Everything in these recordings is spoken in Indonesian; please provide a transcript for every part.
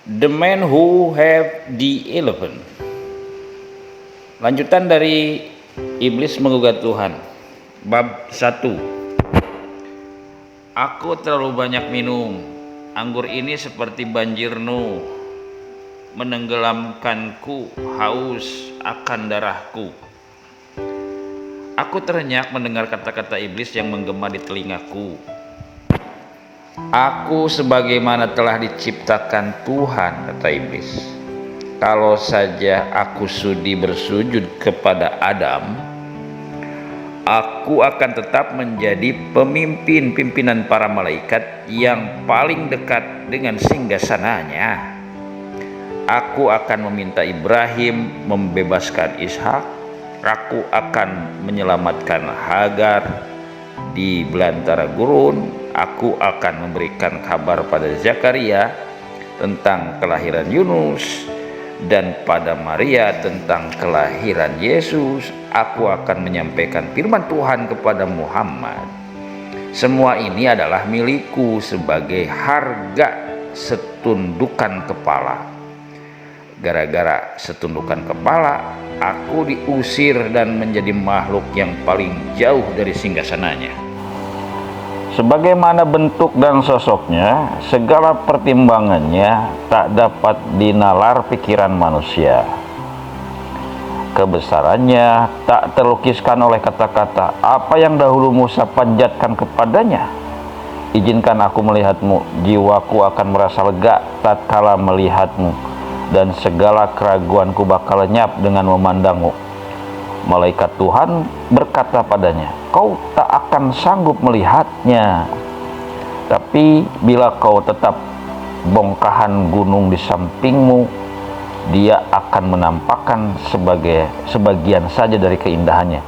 The Man Who Have the Elephant. Lanjutan dari Iblis Menggugat Tuhan. Bab 1. Aku terlalu banyak minum. Anggur ini seperti banjir Nuh, menenggelamkanku, haus akan darahku. Aku terenyak mendengar kata-kata iblis yang menggema di telingaku. Aku sebagaimana telah diciptakan Tuhan, kata iblis. Kalau saja aku sudi bersujud kepada Adam, aku akan tetap menjadi pimpinan para malaikat yang paling dekat dengan singgasananya. Aku akan meminta Ibrahim membebaskan Ishak. Aku akan menyelamatkan Hagar di belantara gurun. Aku akan memberikan kabar pada Zakaria tentang kelahiran Yunus, dan pada Maria tentang kelahiran Yesus. Aku akan menyampaikan firman Tuhan kepada Muhammad. Semua ini adalah milikku sebagai harga setundukan kepala. Gara-gara setundukan kepala, aku diusir dan menjadi makhluk yang paling jauh dari singgasananya. Sebagaimana bentuk dan sosoknya, segala pertimbangannya tak dapat dinalar pikiran manusia. Kebesarannya tak terlukiskan oleh kata-kata apa yang dahulu Musa panjatkan kepadanya. Izinkan aku melihatmu, jiwaku akan merasa lega tatkala melihatmu, dan segala keraguanku bakal lenyap dengan memandangmu. Malaikat Tuhan berkata padanya, kau tak akan sanggup melihatnya. Tapi bila kau tetap bongkahan gunung di sampingmu, dia akan menampakkan sebagian saja dari keindahannya.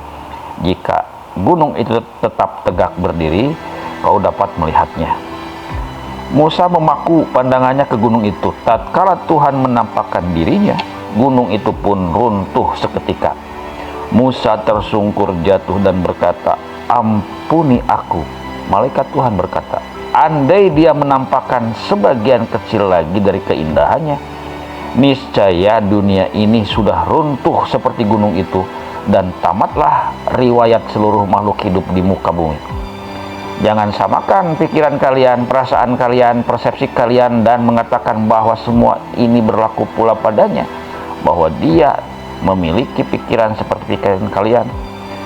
Jika gunung itu tetap tegak berdiri, kau dapat melihatnya. Musa memaku pandangannya ke gunung itu. Tatkala Tuhan menampakkan dirinya, gunung itu pun runtuh seketika. Musa tersungkur jatuh dan berkata, ampuni aku. Malaikat Tuhan berkata, andai dia menampakkan sebagian kecil lagi dari keindahannya, niscaya dunia ini sudah runtuh seperti gunung itu, dan tamatlah riwayat seluruh makhluk hidup di muka bumi. Jangan samakan pikiran kalian, perasaan kalian, persepsi kalian, dan mengatakan bahwa semua ini berlaku pula padanya, bahwa dia memiliki pikiran seperti pikiran kalian,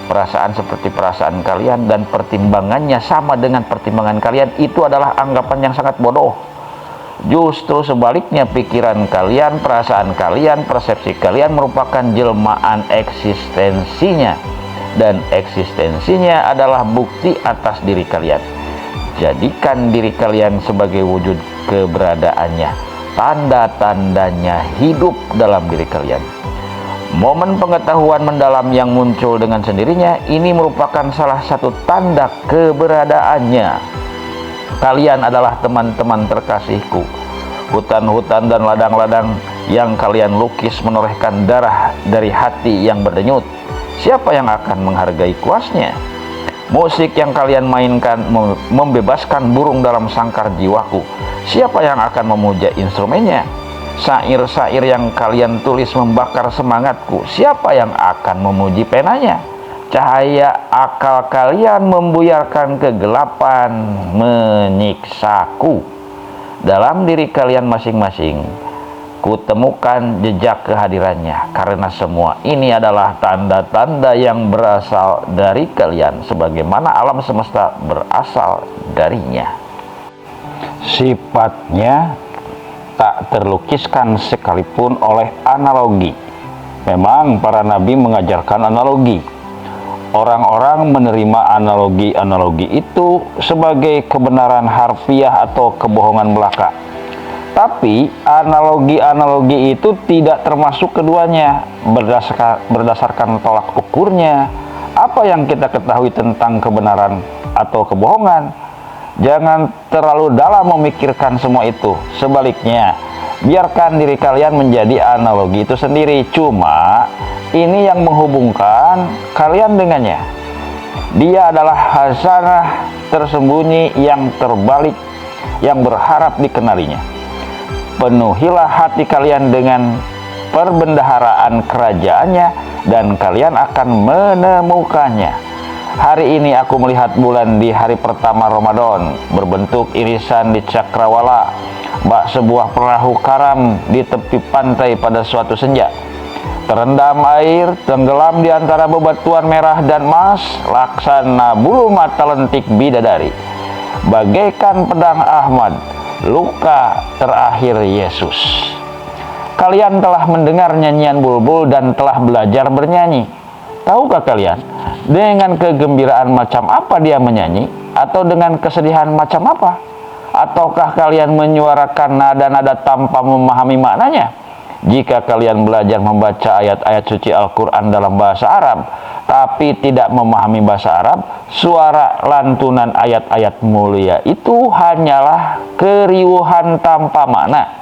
perasaan seperti perasaan kalian, dan pertimbangannya sama dengan pertimbangan kalian. Itu adalah anggapan yang sangat bodoh. Justru sebaliknya, pikiran kalian, perasaan kalian, persepsi kalian merupakan jelmaan eksistensinya, dan eksistensinya adalah bukti atas diri kalian. Jadikan diri kalian sebagai wujud keberadaannya, tanda-tandanya hidup dalam diri kalian. Momen pengetahuan mendalam yang muncul dengan sendirinya ini merupakan salah satu tanda keberadaannya. Kalian adalah teman-teman terkasihku. Hutan-hutan dan ladang-ladang yang kalian lukis menorehkan darah dari hati yang berdenyut. Siapa yang akan menghargai kuasnya? Musik yang kalian mainkan membebaskan burung dalam sangkar jiwaku. Siapa yang akan memuja instrumennya? Syair-syair yang kalian tulis membakar semangatku. Siapa yang akan memuji penanya? Cahaya akal kalian membuyarkan kegelapan, menyiksaku. Dalam diri kalian masing-masing, kutemukan jejak kehadirannya. Karena semua ini adalah tanda-tanda yang berasal dari kalian, sebagaimana alam semesta berasal darinya. Sifatnya tak terlukiskan sekalipun oleh analogi. Memang para nabi mengajarkan analogi. Orang-orang menerima analogi-analogi itu sebagai kebenaran harfiah atau kebohongan belaka. Tapi analogi-analogi itu tidak termasuk keduanya berdasarkan tolak ukurnya. Apa yang kita ketahui tentang kebenaran atau kebohongan? Jangan terlalu dalam memikirkan semua itu. Sebaliknya, biarkan diri kalian menjadi analogi itu sendiri. Cuma ini yang menghubungkan kalian dengannya. Dia adalah hasanah tersembunyi yang terbalik, yang berharap dikenalinya. penuhilah hati kalian dengan perbendaharaan kerajaannya, dan kalian akan menemukannya. Hari ini aku melihat bulan di hari pertama Ramadan, berbentuk irisan di cakrawala, bak sebuah perahu karam di tepi pantai pada suatu senja. Terendam air, tenggelam di antara bebatuan merah dan emas, laksana bulu mata lentik bidadari. Bagaikan pedang Ahmad, luka terakhir Yesus. Kalian telah mendengar nyanyian bulbul dan telah belajar bernyanyi. Tahukah kalian dengan kegembiraan macam apa dia menyanyi, atau dengan kesedihan macam apa? Ataukah kalian menyuarakan nada-nada tanpa memahami maknanya? Jika kalian belajar membaca ayat-ayat suci Al-Quran dalam bahasa Arab, tapi tidak memahami bahasa Arab, suara lantunan ayat-ayat mulia itu hanyalah keriuhan tanpa makna.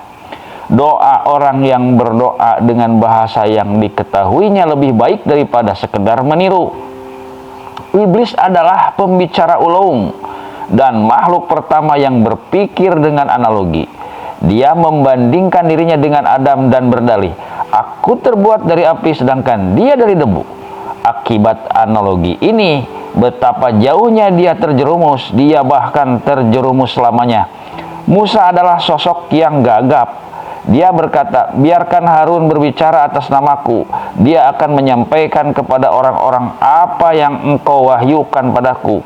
Doa orang yang berdoa dengan bahasa yang diketahuinya lebih baik daripada sekedar meniru. Iblis adalah pembicara ulung dan makhluk pertama yang berpikir dengan analogi. Dia membandingkan dirinya dengan Adam dan berdalih, aku terbuat dari api sedangkan dia dari debu. Akibat analogi ini, betapa jauhnya dia terjerumus. Dia bahkan terjerumus selamanya. Musa adalah sosok yang gagap. Dia berkata, biarkan Harun berbicara atas namaku. Dia akan menyampaikan kepada orang-orang apa yang engkau wahyukan padaku.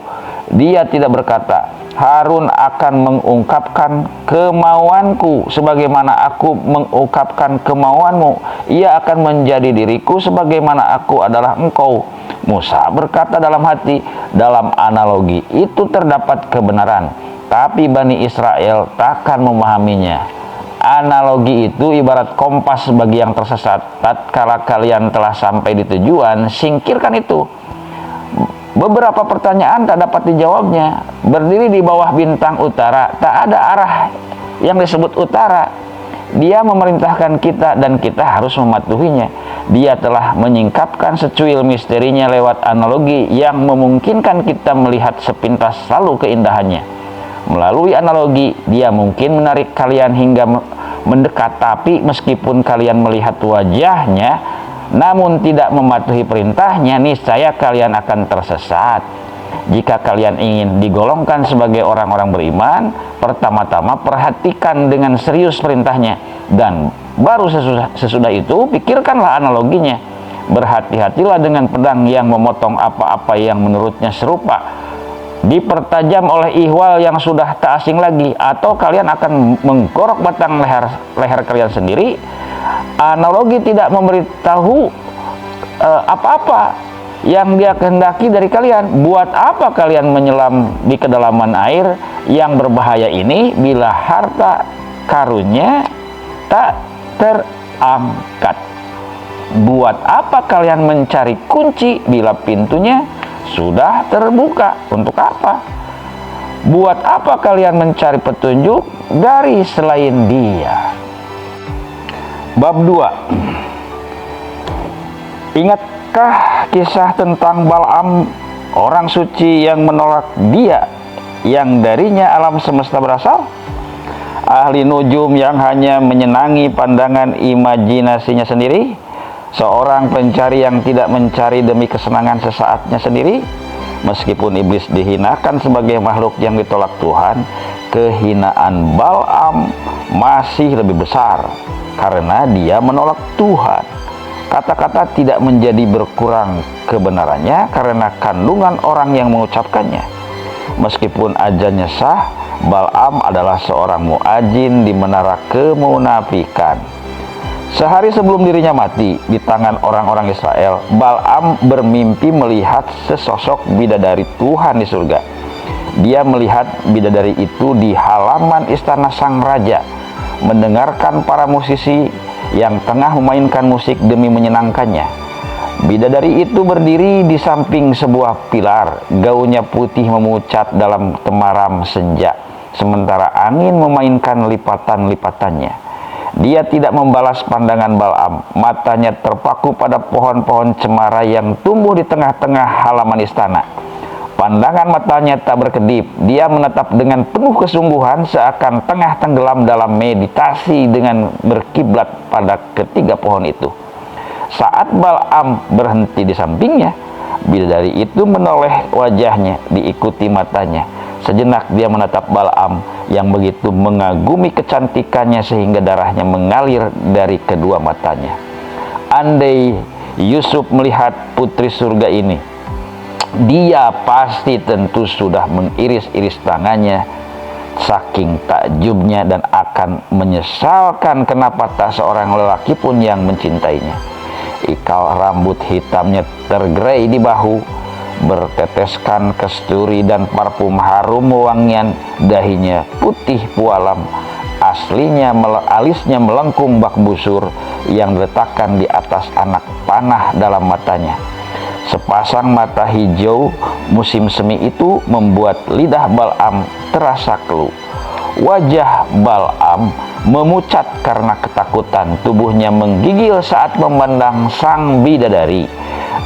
Dia tidak berkata, Harun akan mengungkapkan kemauanku sebagaimana aku mengungkapkan kemauanmu. Ia akan menjadi diriku sebagaimana aku adalah engkau. Musa berkata dalam hati, dalam analogi itu terdapat kebenaran, tapi Bani Israel takkan memahaminya. Analogi itu ibarat kompas bagi yang tersesat. Tatkala kalian telah sampai di tujuan, singkirkan itu. Beberapa pertanyaan tak dapat dijawabnya. Berdiri di bawah bintang utara, tak ada arah yang disebut utara. Dia memerintahkan kita dan kita harus mematuhinya. Dia telah menyingkapkan secuil misterinya lewat analogi yang memungkinkan kita melihat sepintas selalu keindahannya. Melalui analogi, dia mungkin menarik kalian hingga mendekat, tapi meskipun kalian melihat wajahnya namun tidak mematuhi perintahnya, niscaya kalian akan tersesat. Jika kalian ingin digolongkan sebagai orang-orang beriman, pertama-tama perhatikan dengan serius perintahnya, dan baru sesudah itu pikirkanlah analoginya. Berhati-hatilah dengan pedang yang memotong apa-apa yang menurutnya serupa, dipertajam oleh ihwal yang sudah tak asing lagi, atau kalian akan menggorok batang leher kalian sendiri. Analogi tidak memberitahu apa-apa yang dia kehendaki dari kalian. Buat apa kalian menyelam di kedalaman air yang berbahaya ini bila harta karunnya tak terangkat? Buat apa kalian mencari kunci bila pintunya sudah terbuka? Untuk apa? Buat apa kalian mencari petunjuk dari selain Dia? Bab 2. Ingatkah kisah tentang Balaam, orang suci yang menolak Dia yang darinya alam semesta berasal? Ahli nujum yang hanya menyenangi pandangan imajinasinya sendiri? Seorang pencari yang tidak mencari demi kesenangan sesaatnya sendiri? Meskipun iblis dihinakan sebagai makhluk yang ditolak Tuhan, kehinaan Balaam masih lebih besar karena dia menolak Tuhan. Kata-kata tidak menjadi berkurang kebenarannya karena kandungan orang yang mengucapkannya. Meskipun ajannya sah, Balaam adalah seorang muajin di menara kemunafikan. Sehari sebelum dirinya mati di tangan orang-orang Israel, Balaam bermimpi melihat sesosok bidadari Tuhan di surga. Dia melihat bidadari itu di halaman istana sang raja, mendengarkan para musisi yang tengah memainkan musik demi menyenangkannya. Bidadari itu berdiri di samping sebuah pilar, gaunnya putih memucat dalam temaram senja, sementara angin memainkan lipatan-lipatannya. Dia tidak membalas pandangan Balaam. Matanya terpaku pada pohon-pohon cemara yang tumbuh di tengah-tengah halaman istana. Pandangan matanya tak berkedip. Dia menatap dengan penuh kesungguhan seakan tengah tenggelam dalam meditasi dengan berkiblat pada ketiga pohon itu. Saat Bal'am berhenti di sampingnya, bidadari itu menoleh wajahnya, diikuti matanya. Sejenak dia menatap Bal'am yang begitu mengagumi kecantikannya sehingga darahnya mengalir dari kedua matanya. Andai Yusuf melihat putri surga ini, dia pasti tentu sudah mengiris-iris tangannya saking takjubnya dan akan menyesalkan kenapa tak seorang lelaki pun yang mencintainya. Ikal rambut hitamnya tergerai di bahu, berteteskan kasturi dan parfum harum wangian, dahinya putih pualam, alisnya melengkung bak busur yang diletakkan di atas anak panah dalam matanya. Sepasang mata hijau musim semi itu membuat lidah Bal'am terasa keluh. Wajah Bal'am memucat karena ketakutan, tubuhnya menggigil saat memandang sang bidadari.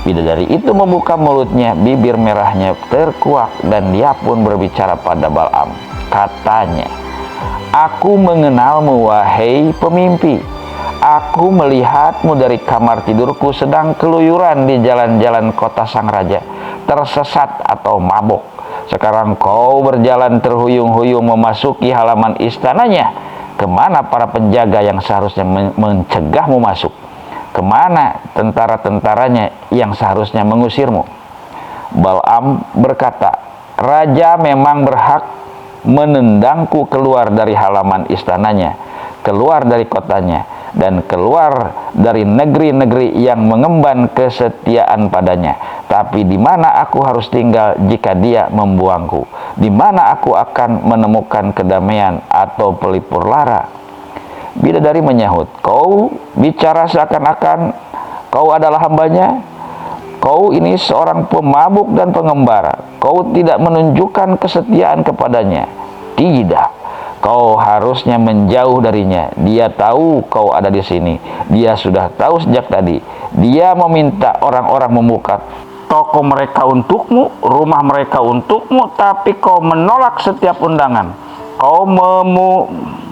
Bidadari itu membuka mulutnya, bibir merahnya terkuak, dan dia pun berbicara pada Bal'am. Katanya, "Aku mengenalmu, wahai pemimpi. Aku melihatmu dari kamar tidurku sedang keluyuran di jalan-jalan kota sang raja, tersesat atau mabuk. Sekarang kau berjalan terhuyung-huyung memasuki halaman istananya. Kemana para penjaga yang seharusnya mencegahmu masuk? Kemana tentara-tentaranya yang seharusnya mengusirmu?" Bal'am berkata, "Raja memang berhak menendangku keluar dari halaman istananya, keluar dari kotanya, dan keluar dari negeri-negeri yang mengemban kesetiaan padanya. Tapi di mana aku harus tinggal jika dia membuangku? Di mana aku akan menemukan kedamaian atau pelipur lara?" Bidadari menyahut, "Kau bicara seakan-akan kau adalah hambanya. Kau ini seorang pemabuk dan pengembara. Kau tidak menunjukkan kesetiaan kepadanya. Tidak. Kau harusnya menjauh darinya. Dia tahu kau ada di sini. Dia sudah tahu sejak tadi. Dia meminta orang-orang membuka toko mereka untukmu, rumah mereka untukmu, tapi kau menolak setiap undangan. Kau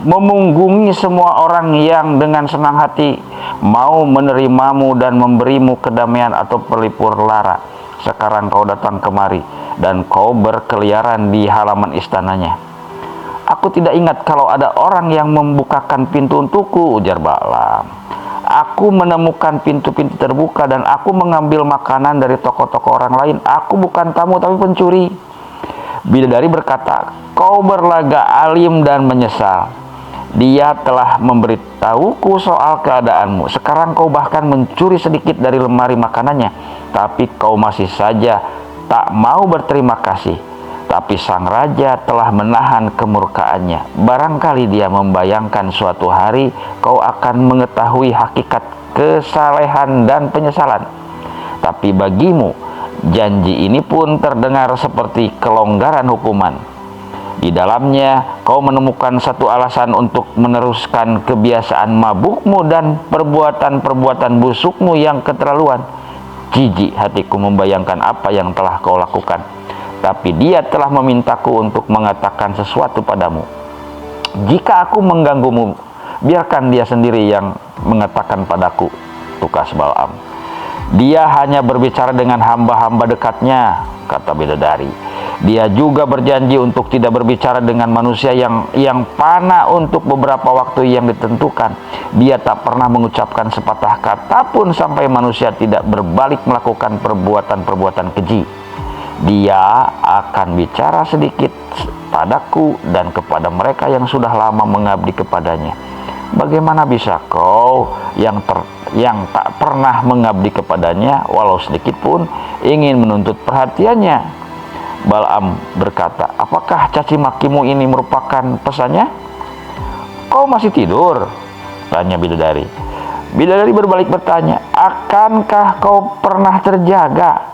memunggungi semua orang yang dengan senang hati mau menerimamu dan memberimu kedamaian atau pelipur lara. Sekarang kau datang kemari dan kau berkeliaran di halaman istananya." "Aku tidak ingat kalau ada orang yang membukakan pintu untukku," ujar Bal'am. "Aku menemukan pintu-pintu terbuka dan aku mengambil makanan dari toko-toko orang lain. Aku bukan tamu tapi pencuri." Bidadari berkata, "Kau berlagak alim dan menyesal. Dia telah memberitahuku soal keadaanmu. Sekarang kau bahkan mencuri sedikit dari lemari makanannya, tapi kau masih saja tak mau berterima kasih. Tapi sang raja telah menahan kemurkaannya. Barangkali dia membayangkan suatu hari kau akan mengetahui hakikat kesalehan dan penyesalan. Tapi bagimu, janji ini pun terdengar seperti kelonggaran hukuman. Di dalamnya kau menemukan satu alasan untuk meneruskan kebiasaan mabukmu dan perbuatan-perbuatan busukmu yang keterlaluan. Jijik hatiku membayangkan apa yang telah kau lakukan. Tapi dia telah memintaku untuk mengatakan sesuatu padamu. Jika aku mengganggumu, biarkan dia sendiri yang mengatakan padaku," tukas Bal'am. "Dia hanya berbicara dengan hamba-hamba dekatnya," kata bidadari. "Dia juga berjanji untuk tidak berbicara dengan manusia yang panah untuk beberapa waktu yang ditentukan. Dia tak pernah mengucapkan sepatah kata pun sampai manusia tidak berbalik melakukan perbuatan-perbuatan keji. Dia akan bicara sedikit padaku dan kepada mereka yang sudah lama mengabdi kepadanya. Bagaimana bisa kau yang tak pernah mengabdi kepadanya walau sedikit pun ingin menuntut perhatiannya?" Bal'am berkata, "Apakah caci makimu ini merupakan pesannya?" "Kau masih tidur?" tanya bidadari. Bidadari berbalik bertanya, "Akankah kau pernah terjaga?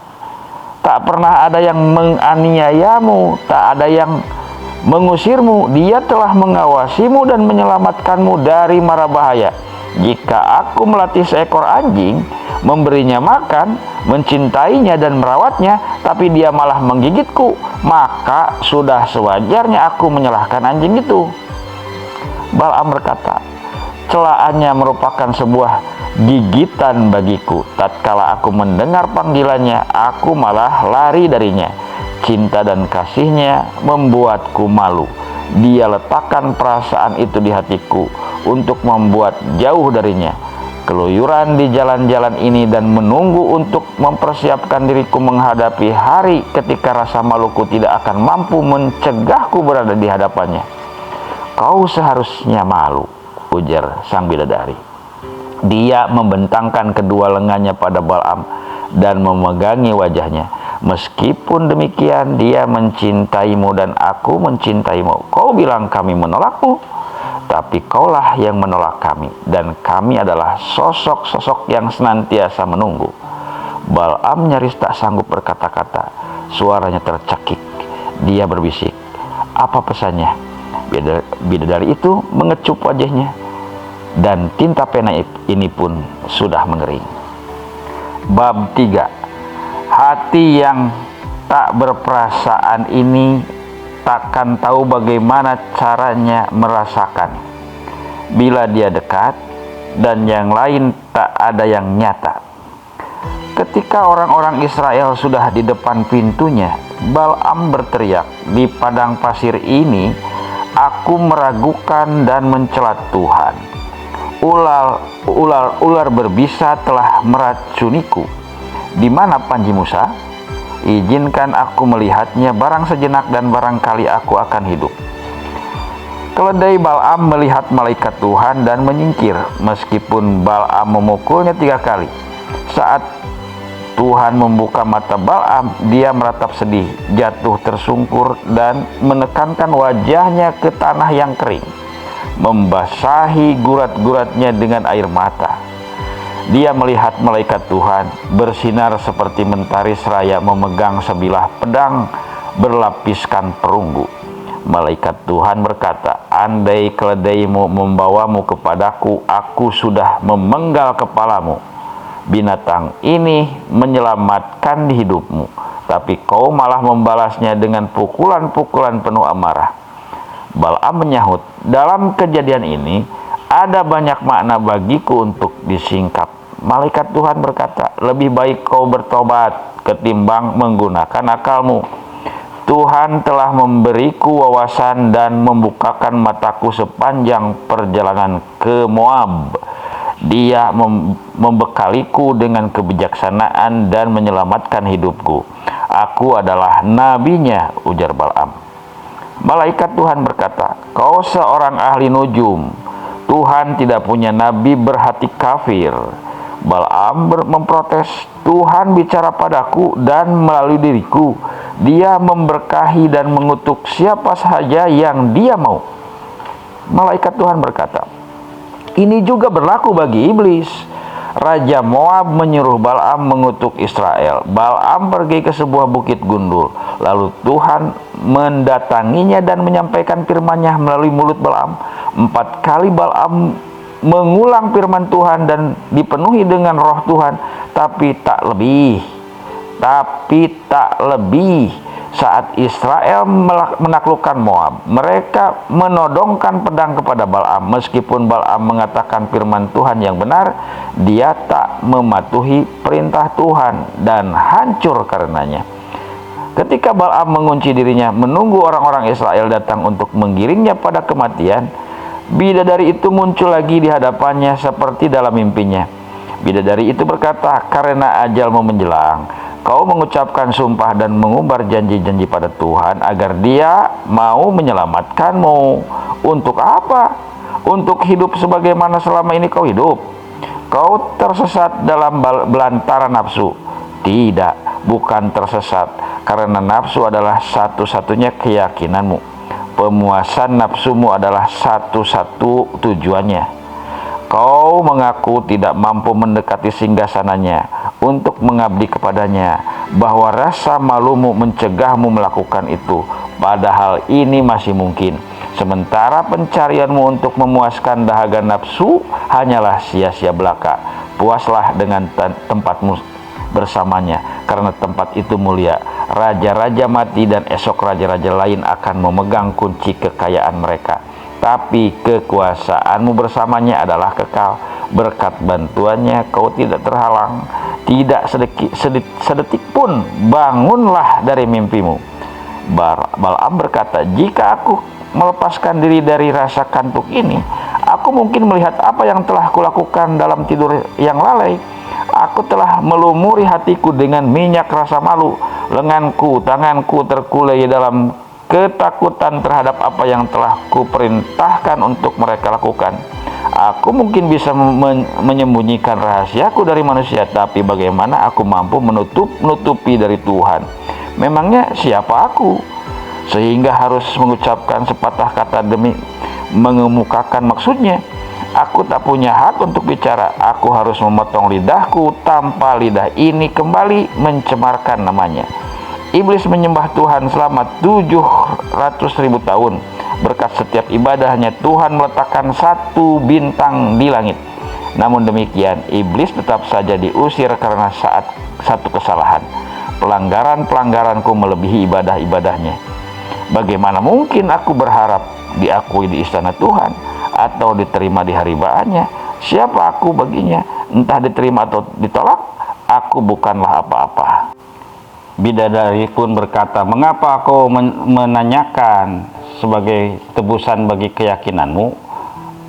Tak pernah ada yang menganiayamu, tak ada yang mengusirmu. Dia telah mengawasimu dan menyelamatkanmu dari mara bahaya. Jika aku melatih seekor anjing, memberinya makan, mencintainya dan merawatnya, tapi dia malah menggigitku, maka sudah sewajarnya aku menyalahkan anjing itu." Balaam berkata, "Celaannya merupakan sebuah gigitan bagiku. Tatkala aku mendengar panggilannya, aku malah lari darinya. Cinta dan kasihnya membuatku malu. Dia letakkan perasaan itu di hatiku untuk membuat jauh darinya. Keluyuran di jalan-jalan ini dan menunggu untuk mempersiapkan diriku menghadapi hari ketika rasa maluku tidak akan mampu mencegahku berada di hadapannya." "Kau seharusnya malu," ujar sang bidadari. Dia membentangkan kedua lengannya pada Balaam dan memegangi wajahnya. "Meskipun demikian, dia mencintaimu dan aku mencintaimu. Kau bilang kami menolakmu, tapi kaulah yang menolak kami, dan kami adalah sosok-sosok yang senantiasa menunggu." Balaam nyaris tak sanggup berkata-kata. Suaranya tercekik. Dia berbisik, "Apa pesannya?" Bidadari itu mengecup wajahnya, dan tinta pena ini pun sudah mengering. Bab 3. Hati yang tak berperasaan ini takkan tahu bagaimana caranya merasakan bila dia dekat, dan yang lain tak ada yang nyata. Ketika orang-orang Israel sudah di depan pintunya, Balaam berteriak, "Di padang pasir ini aku meragukan dan mencela Tuhan. Ular berbisa telah meracuniku. Di mana panji Musa? Izinkan aku melihatnya barang sejenak, dan barangkali aku akan hidup." Keledai Balaam melihat malaikat Tuhan dan menyingkir, meskipun Balaam memukulnya 3 kali. Saat Tuhan membuka mata Balaam, dia meratap sedih, jatuh tersungkur, dan menekankan wajahnya ke tanah yang kering, membasahi gurat-guratnya dengan air mata. Dia melihat malaikat Tuhan bersinar seperti mentari seraya memegang sebilah pedang berlapiskan perunggu. Malaikat Tuhan berkata, "Andai keledaimu membawamu kepadaku, aku sudah memenggal kepalamu. Binatang ini menyelamatkan hidupmu, tapi kau malah membalasnya dengan pukulan-pukulan penuh amarah." Balaam menyahut, "Dalam kejadian ini ada banyak makna bagiku untuk disingkap." Malaikat Tuhan berkata, "Lebih baik kau bertobat ketimbang menggunakan akalmu. Tuhan telah memberiku wawasan dan membukakan mataku sepanjang perjalanan ke Moab. Dia membekaliku dengan kebijaksanaan dan menyelamatkan hidupku. Aku adalah nabinya," ujar Balaam. Malaikat Tuhan berkata, "Kau seorang ahli nujum. Tuhan tidak punya nabi berhati kafir." Balaam memprotes, "Tuhan bicara padaku dan melalui diriku. Dia memberkahi dan mengutuk siapa saja yang dia mau." Malaikat Tuhan berkata, "Ini juga berlaku bagi iblis." Raja Moab menyuruh Balaam mengutuk Israel. Balaam pergi ke sebuah bukit gundul. Lalu Tuhan mendatanginya dan menyampaikan firman-Nya melalui mulut Balaam. 4 kali Balaam mengulang firman Tuhan dan dipenuhi dengan roh Tuhan, tapi tak lebih. Saat Israel menaklukkan Moab, mereka menodongkan pedang kepada Balaam. Meskipun Balaam mengatakan firman Tuhan yang benar, dia tak mematuhi perintah Tuhan dan hancur karenanya. Ketika Balaam mengunci dirinya menunggu orang-orang Israel datang untuk menggiringnya pada kematian, bidadari itu muncul lagi di hadapannya seperti dalam mimpinya. Bidadari itu berkata, "Karena ajalmu menjelang, kau mengucapkan sumpah dan mengumbar janji-janji pada Tuhan agar Dia mau menyelamatkanmu. Untuk apa? Untuk hidup sebagaimana selama ini kau hidup? Kau tersesat dalam belantara nafsu." Tidak, bukan tersesat, karena nafsu adalah satu-satunya keyakinanmu. Pemuasan nafsumu adalah satu-satu tujuannya. Kau mengaku tidak mampu mendekati singgasananya untuk mengabdi kepadanya, bahwa rasa malumu mencegahmu melakukan itu, padahal ini masih mungkin. Sementara pencarianmu untuk memuaskan dahaga nafsu hanyalah sia-sia belaka. Puaslah dengan tempatmu bersamanya, karena tempat itu mulia. Raja-raja mati dan esok raja-raja lain akan memegang kunci kekayaan mereka. Tapi kekuasaanmu bersamanya adalah kekal. Berkat bantuannya kau tidak terhalang, tidak sedetik pun. Bangunlah dari mimpimu. Balaam berkata, jika aku melepaskan diri dari rasa kantuk ini, aku mungkin melihat apa yang telah kulakukan dalam tidur yang lalai. Aku telah melumuri hatiku dengan minyak rasa malu. Lenganku, tanganku terkulai dalam ketakutan terhadap apa yang telah kuperintahkan untuk mereka lakukan. Aku mungkin bisa menyembunyikan rahasiaku dari manusia, tapi bagaimana aku mampu menutupi dari Tuhan? Memangnya siapa aku sehingga harus mengucapkan sepatah kata demi mengemukakan maksudnya? Aku tak punya hak untuk bicara. Aku harus memotong lidahku tanpa lidah ini kembali mencemarkan namanya. Iblis menyembah Tuhan selama 700.000 tahun. Berkat setiap ibadahnya, Tuhan meletakkan satu bintang di langit. Namun demikian, iblis tetap saja diusir karena satu kesalahan. Pelanggaran-pelanggaranku melebihi ibadah-ibadahnya. Bagaimana mungkin aku berharap diakui di istana Tuhan atau diterima di haribaannya? Siapa aku baginya? Entah diterima atau ditolak, aku bukanlah apa-apa. Bidadari pun berkata, mengapa kau menanyakan sebagai tebusan bagi keyakinanmu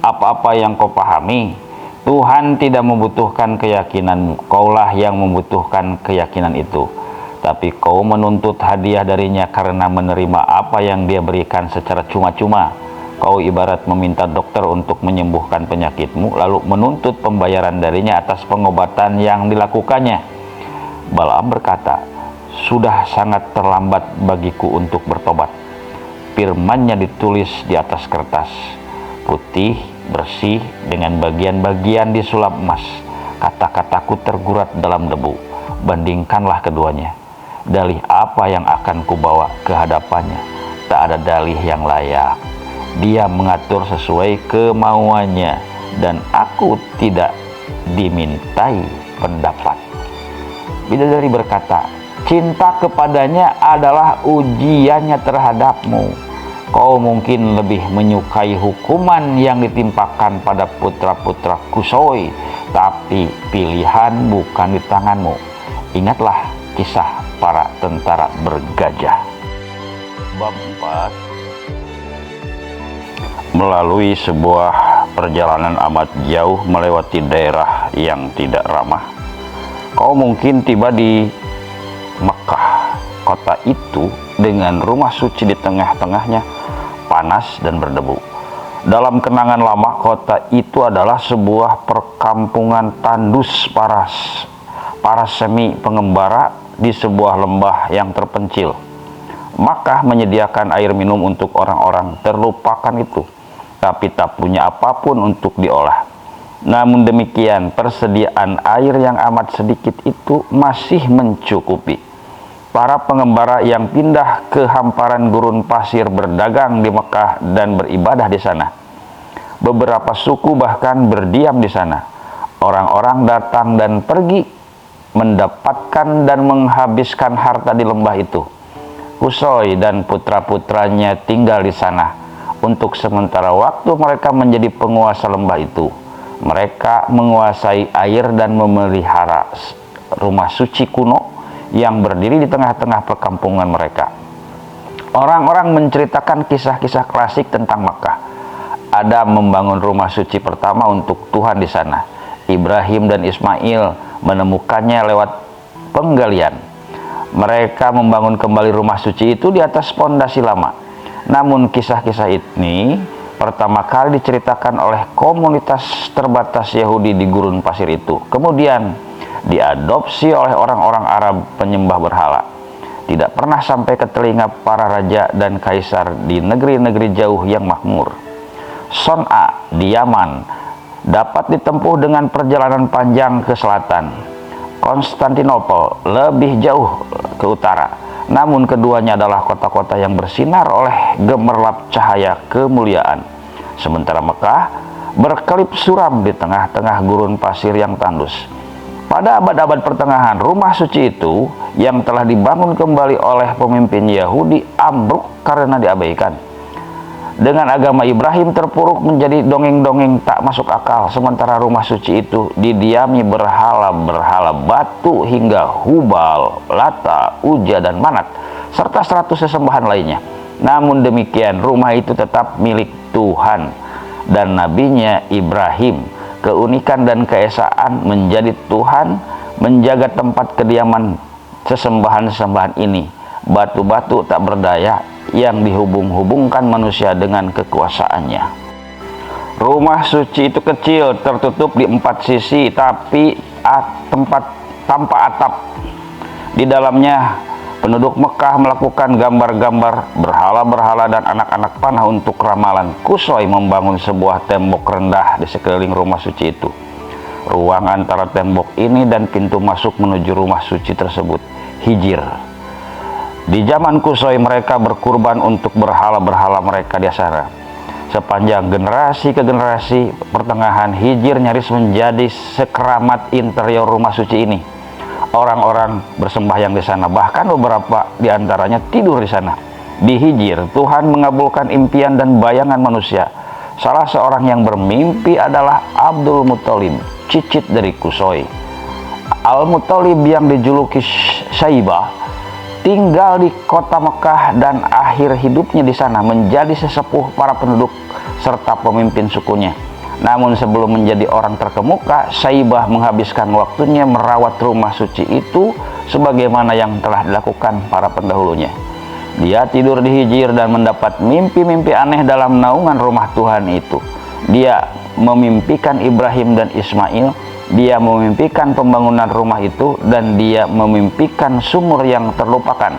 apa-apa yang kau pahami? Tuhan tidak membutuhkan keyakinanmu, kaulah yang membutuhkan keyakinan itu. Tapi kau menuntut hadiah darinya karena menerima apa yang dia berikan secara cuma-cuma. Kau ibarat meminta dokter untuk menyembuhkan penyakitmu, lalu menuntut pembayaran darinya atas pengobatan yang dilakukannya. Balaam berkata, sudah sangat terlambat bagiku untuk bertobat. Firman-Nya ditulis di atas kertas, putih, bersih, dengan bagian-bagian disulap emas. Kata-kataku tergurat dalam debu. Bandingkanlah keduanya. Dalih apa yang akan kubawa ke hadapannya? Tak ada dalih yang layak. Dia mengatur sesuai kemauannya, dan aku tidak dimintai pendapat. Bidadari berkata, cinta kepadanya adalah ujiannya terhadapmu. Kau mungkin lebih menyukai hukuman yang ditimpakan pada putra-putra Kusoi, tapi pilihan bukan di tanganmu. Ingatlah kisah para tentara bergajah. Bab 4. Melalui sebuah perjalanan amat jauh melewati daerah yang tidak ramah, kau mungkin tiba di Mekah. Kota itu dengan rumah suci di tengah-tengahnya panas dan berdebu. Dalam kenangan lama, kota itu adalah sebuah perkampungan tandus para semi pengembara di sebuah lembah yang terpencil. Makkah menyediakan air minum untuk orang-orang terlupakan itu, tapi tak punya apapun untuk diolah. Namun demikian, persediaan air yang amat sedikit itu masih mencukupi. Para pengembara yang pindah ke hamparan gurun pasir berdagang di Mekah dan beribadah di sana. Beberapa suku bahkan berdiam di sana. Orang-orang datang dan pergi, mendapatkan dan menghabiskan harta di lembah itu. Kusoi dan putra-putranya tinggal di sana. Untuk sementara waktu mereka menjadi penguasa lembah itu. Mereka menguasai air dan memelihara rumah suci kuno yang berdiri di tengah-tengah perkampungan mereka. Orang-orang menceritakan kisah-kisah klasik tentang Makkah. Adam membangun rumah suci pertama untuk Tuhan di sana. Ibrahim dan Ismail menemukannya lewat penggalian. Mereka membangun kembali rumah suci itu di atas pondasi lama. Namun kisah-kisah ini pertama kali diceritakan oleh komunitas terbatas Yahudi di gurun pasir itu. Kemudian diadopsi oleh orang-orang Arab penyembah berhala. Tidak pernah sampai ke telinga para raja dan kaisar di negeri-negeri jauh yang makmur. Son'a di Yaman dapat ditempuh dengan perjalanan panjang ke selatan. Konstantinopel lebih jauh ke utara. Namun keduanya adalah kota-kota yang bersinar oleh gemerlap cahaya kemuliaan. Sementara Mekah berkelip suram di tengah-tengah gurun pasir yang tandus. Pada abad-abad pertengahan, rumah suci itu yang telah dibangun kembali oleh pemimpin Yahudi ambruk karena diabaikan. Dengan agama Ibrahim terpuruk menjadi dongeng-dongeng tak masuk akal, sementara rumah suci itu didiami berhala-berhala batu hingga Hubal, Lata, Uja, dan Manat, serta 100 sesembahan lainnya. Namun demikian, rumah itu tetap milik Tuhan dan nabinya Ibrahim. Keunikan dan keesaan menjadi Tuhan menjaga tempat kediaman sesembahan-sesembahan ini, batu-batu tak berdaya yang dihubung-hubungkan manusia dengan kekuasaannya. Rumah suci itu kecil, tertutup di 4 sisi, tapi tempat tanpa atap. Di dalamnya penduduk Mekah melakukan gambar-gambar berhala-berhala dan anak-anak panah untuk ramalan. Kusoi membangun sebuah tembok rendah di sekeliling rumah suci itu. Ruang antara tembok ini dan pintu masuk menuju rumah suci tersebut hijir. Di zaman Kusoi mereka berkurban untuk berhala-berhala mereka di sana. Sepanjang generasi ke generasi pertengahan, hijir nyaris menjadi sekeramat interior rumah suci ini. Orang-orang bersembahyang di sana, bahkan beberapa di antaranya tidur di sana. Di hijir, Tuhan mengabulkan impian dan bayangan manusia. Salah seorang yang bermimpi adalah Abdul Muthalib, cicit dari Kusoi. Al-Muthalib yang dijuluki Syaibah tinggal di kota Mekah dan akhir hidupnya di sana menjadi sesepuh para penduduk serta pemimpin sukunya. Namun sebelum menjadi orang terkemuka, Syaibah menghabiskan waktunya merawat rumah suci itu sebagaimana yang telah dilakukan para pendahulunya. Dia tidur di hijir dan mendapat mimpi-mimpi aneh dalam naungan rumah Tuhan itu. Dia memimpikan Ibrahim dan Ismail. Dia memimpikan pembangunan rumah itu dan dia memimpikan sumur yang terlupakan.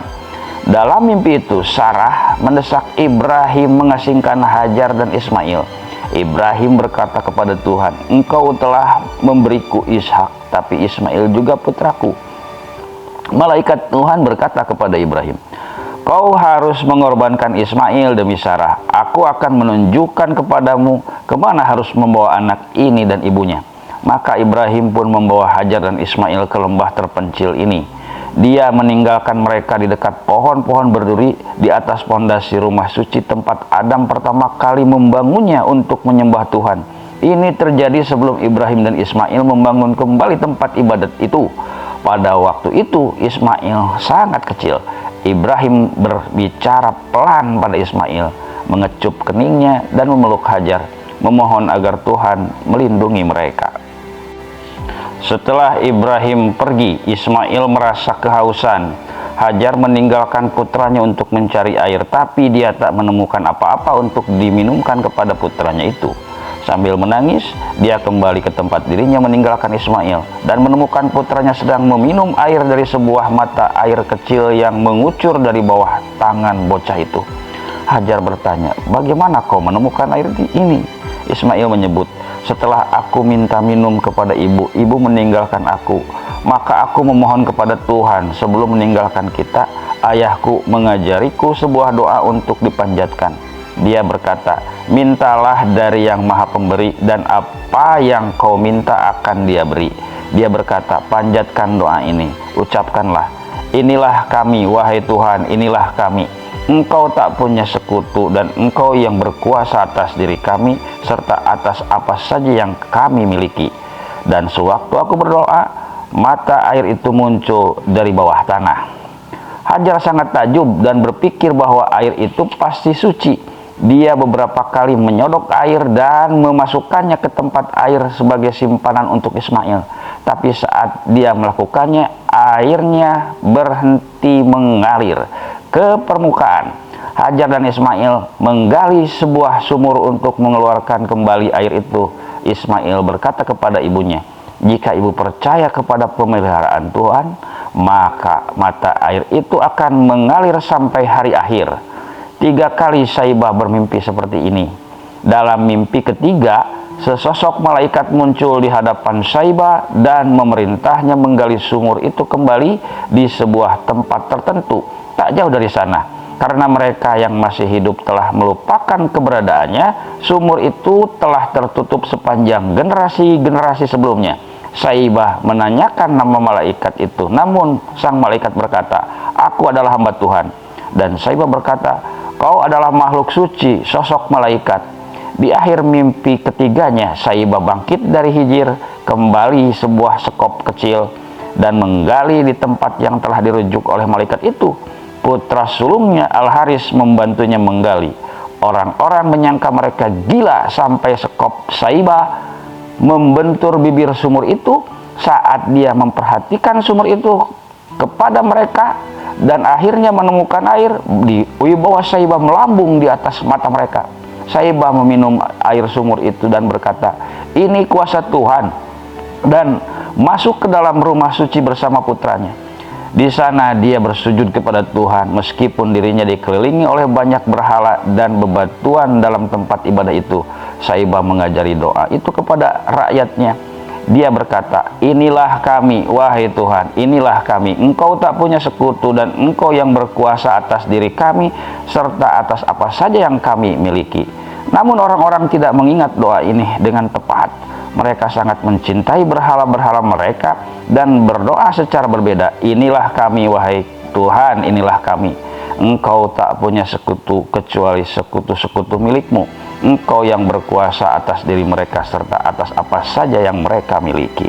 Dalam mimpi itu, Sarah mendesak Ibrahim mengasingkan Hajar dan Ismail. Ibrahim berkata kepada Tuhan, "Engkau telah memberiku Ishak, tapi Ismail juga putraku." Malaikat Tuhan berkata kepada Ibrahim, "Kau harus mengorbankan Ismail demi Sarah. Aku akan menunjukkan kepadamu kemana harus membawa anak ini dan ibunya." Maka Ibrahim pun membawa Hajar dan Ismail ke lembah terpencil ini. Dia meninggalkan mereka di dekat pohon-pohon berduri di atas pondasi rumah suci tempat Adam pertama kali membangunnya untuk menyembah Tuhan. Ini terjadi sebelum Ibrahim dan Ismail membangun kembali tempat ibadat itu. Pada waktu itu Ismail sangat kecil. Ibrahim berbicara pelan pada Ismail, mengecup keningnya dan memeluk Hajar, memohon agar Tuhan melindungi mereka. Setelah Ibrahim pergi, Ismail merasa kehausan. Hajar meninggalkan putranya untuk mencari air, tapi dia tak menemukan apa-apa untuk diminumkan kepada putranya itu. Sambil menangis, dia kembali ke tempat dirinya meninggalkan Ismail dan menemukan putranya sedang meminum air dari sebuah mata air kecil yang mengucur dari bawah tangan bocah itu. Hajar bertanya, "Bagaimana kau menemukan air ini?" Ismail menyebut, "Setelah aku minta minum kepada ibu, ibu meninggalkan aku. Maka aku memohon kepada Tuhan sebelum meninggalkan kita. Ayahku mengajariku sebuah doa untuk dipanjatkan. Dia berkata, mintalah dari yang maha pemberi dan apa yang kau minta akan dia beri. Dia berkata, panjatkan doa ini. Ucapkanlah, inilah kami, wahai Tuhan, inilah kami. Engkau tak punya sekutu dan Engkau yang berkuasa atas diri kami serta atas apa saja yang kami miliki." Dan sewaktu aku berdoa, mata air itu muncul dari bawah tanah. Hajar sangat takjub dan berpikir bahwa air itu pasti suci. Dia beberapa kali menyodok air dan memasukkannya ke tempat air sebagai simpanan untuk Ismail. Tapi saat dia melakukannya, airnya berhenti mengalir ke permukaan. Hajar dan Ismail menggali sebuah sumur untuk mengeluarkan kembali air itu. Ismail berkata kepada ibunya, "Jika ibu percaya kepada pemeliharaan Tuhan, maka mata air itu akan mengalir sampai hari akhir." 3 kali Syaibah bermimpi seperti ini. Dalam mimpi ketiga, sesosok malaikat muncul di hadapan Syaibah dan memerintahnya menggali sumur itu kembali di sebuah tempat tertentu tak jauh dari sana. Karena mereka yang masih hidup telah melupakan keberadaannya, sumur itu telah tertutup sepanjang generasi-generasi sebelumnya. Saibah menanyakan nama malaikat itu, namun sang malaikat berkata, "Aku adalah hamba Tuhan." Dan Saibah berkata, "Kau adalah makhluk suci, sosok malaikat." Di akhir mimpi ketiganya, Saibah bangkit dari hijir, kembali sebuah sekop kecil, dan menggali di tempat yang telah dirujuk oleh malaikat itu. Putra sulungnya Al-Haris membantunya menggali. Orang-orang menyangka mereka gila sampai sekop Saibah membentur bibir sumur itu saat dia memperhatikan sumur itu kepada mereka, dan akhirnya menemukan air. Di wibawa Saibah melambung di atas mata mereka. Saibah meminum air sumur itu dan berkata, "Ini kuasa Tuhan," dan masuk ke dalam rumah suci bersama putranya. Di sana dia bersujud kepada Tuhan meskipun dirinya dikelilingi oleh banyak berhala dan bebatuan dalam tempat ibadah itu. Saibah mengajari doa itu kepada rakyatnya. Dia berkata, "Inilah kami, wahai Tuhan, inilah kami. Engkau tak punya sekutu dan Engkau yang berkuasa atas diri kami serta atas apa saja yang kami miliki." Namun orang-orang tidak mengingat doa ini dengan tepat. Mereka sangat mencintai berhala-berhala mereka dan berdoa secara berbeda. "Inilah kami, wahai Tuhan, inilah kami. Engkau tak punya sekutu kecuali sekutu-sekutu milikmu. Engkau yang berkuasa atas diri mereka serta atas apa saja yang mereka miliki."